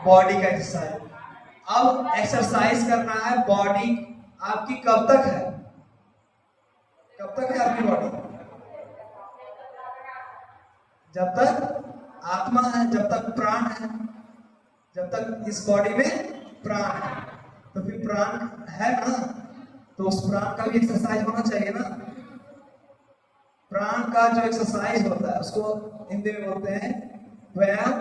Body का exercise. अब exercise करना है बॉडी आपकी कब तक है? कब तक है आपकी बॉडी? जब तक आत्मा है, जब तक प्राण है, जब तक इस बॉडी में प्राण है। तो फिर प्राण है ना, तो उस प्राण का भी एक्सरसाइज होना चाहिए ना। प्राण का जो एक्सरसाइज होता है उसको हिंदी में बोलते हैं व्यायाम।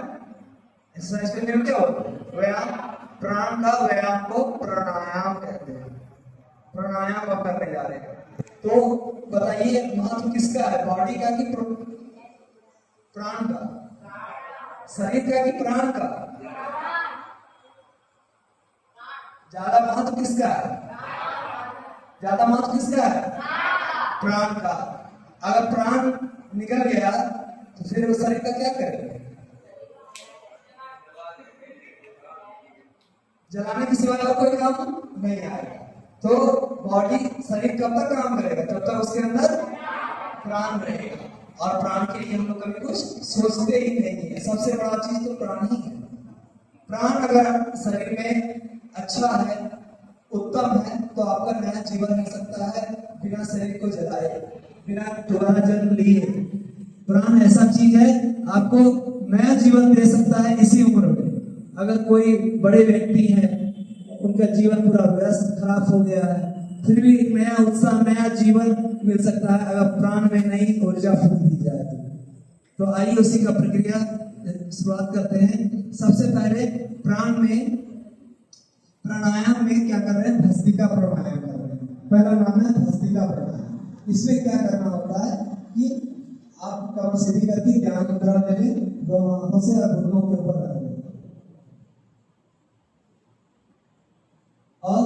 एक्सरसाइज को हिंदी में क्या बोलते हैं? व्यायाम। प्राण का व्यायाम को प्राणायाम कहते हैं। प्राणायाम आप करने जा रहे हैं, तो बताइए महत्व किसका है, बॉडी का कि प्राण का? शरीर का कि प्राण का? ज्यादा महत्व किसका है? ज्यादा महत्व किसका है? प्राण का। अगर प्राण निकल गया तो फिर वो शरीर का क्या करेगा? जलाने के सिवाय और कोई काम नहीं आएगा। तो बॉडी, शरीर कब तक काम करेगा? जब तक उसके अंदर प्राण रहेगा। और प्राण के लिए हम लोग कभी कुछ सोचते ही नहीं है। सबसे बड़ा चीज तो प्राण ही है। प्राण अगर शरीर में अच्छा है, उत्तम है, तो आपका नया जीवन मिल सकता है बिना शरीर को जलाए, बिना दोबारा जन्म लिए। प्राण ऐसा चीज है आपको नया जीवन दे सकता है इसी उम्र में। अगर कोई बड़े व्यक्ति हैं, उनका जीवन पूरा व्यस्त खराब हो गया है, फिर भी एक नया उत्साह, नया जीवन मिल सकता है अगर प्राण में नई ऊर्जा फूंक दी जाए तो आइए उसी का प्रक्रिया शुरुआत करते हैं। सबसे पहले प्राण में प्राणायाम में क्या कर रहे हैं? भस्त्रिका प्राणायाम कर रहे हैं। पहला नाम है भस्त्रिका प्राणायाम। इसमें क्या करना होता है कि आप कम सीधी करके ध्यान मुद्रा में दोनों हाथों से घुटनों के ऊपर रख दें और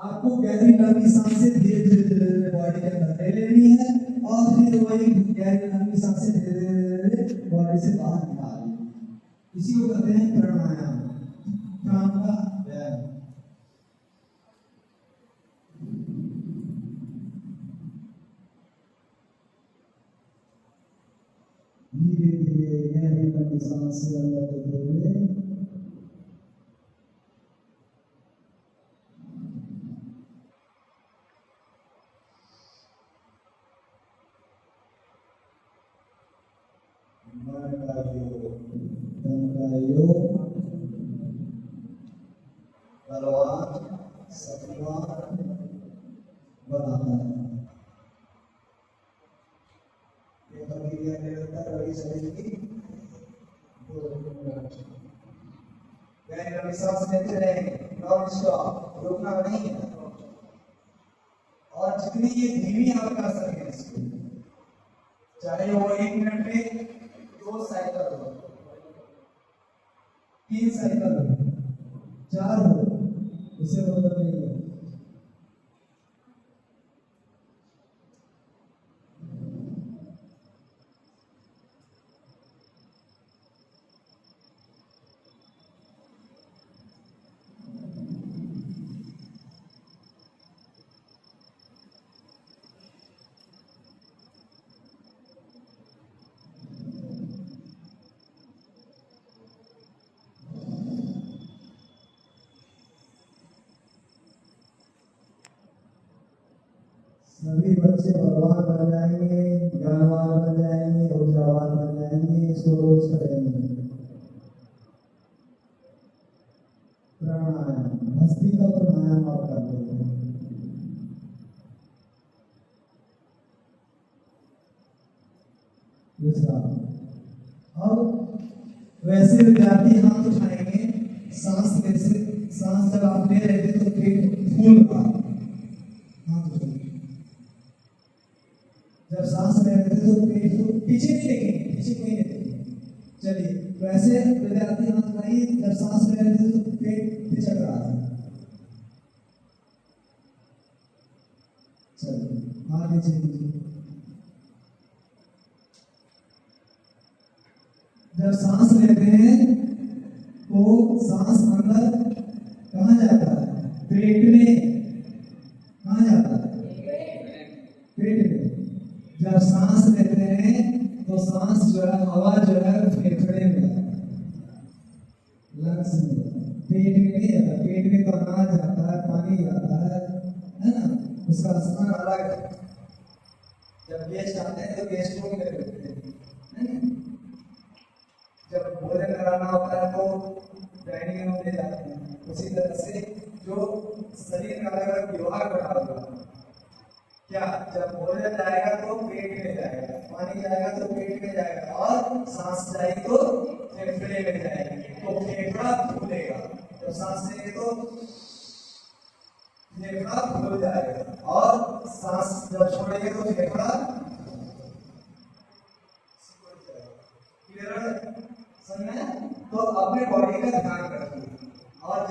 आपको गहरी लंबी सांसें धीरे धीरे बॉडी के अंदर ले लेनी है और फिर वही गहरी लंबी सांसें धीरे धीरे बॉडी से बाहर निकालनी। इसी को कहते हैं प्राणायाम, प्राण का व्यायाम। धीरे धीरे गहरी लंबी सांसें अंदर लेते हुए बनाता है। ये प्रक्रिया निरंतर रही चलेगी। गहरी सांस लेते रहेंगे, नॉन स्टॉप, रुकना नहीं है। और जितनी ये धीमी आप कर सकें इसको, चाहे वो 1 मिनट में 2 साइकिल हो, 3 साइकिल हो, 4 हो, इसे मतलब नहीं है। सभी बच्चे बलवान बन जाएंगे, ज्ञानवान बन जाएंगे, ऊर्जावान बन जाएंगे। इसको रोज करेंगे। प्राणायाम, भस्त्रिका प्राणायाम आप करते हैं। दूसरा, अब वैसे विद्यार्थी हाथ उठाएंगे, सांस में से सांस जब आप ले रहे थे तो पेट फूल रहा, हाथ उठाएंगे। जब सांस ले रहे थे तो पेट पीछे नहीं देखेंगे, पीछे कोई नहीं देखेंगे। चलिए वैसे विद्यार्थी हाथ उठाइए, जब सांस ले रहे थे तो पेट पिचक रहा था। चलिए आगे चलिए। जब सांस लेते हैं तो सांस अंदर कहाँ जाता है? पेट में। कहाँ जाता है? पेट में। जब सांस लेते हैं तो सांस जो है, हवा जो है फेफड़े में से नहीं जाता, पेट में नहीं जाता, पेट में तो अनाज जाता है, पानी जाता है ना, उसका स्थान अलग है। जब गेस्ट आते हैं तो गेस्टों में रहते हैं, जब भोजन कराना होता है तो डाइनिंग रूम में जाते हैं। उसी तरह से जो शरीर का अलग अलग विभाग बना हुआ है, क्या जब भोजन जाएगा तो पेट में जाएगा, पानी जाएगा तो पेट में जाएगा, और सांस जाएगी तो फेफड़े में जाएगी, तो फेफड़ा फूलेगा। जब सांस लेंगे तो फेफड़ा फूल जाएगा, और सांस जब छोड़ेंगे तो फेफड़ा क्लियर है? समझ में? तो अपने बॉडी का ध्यान रखिए। और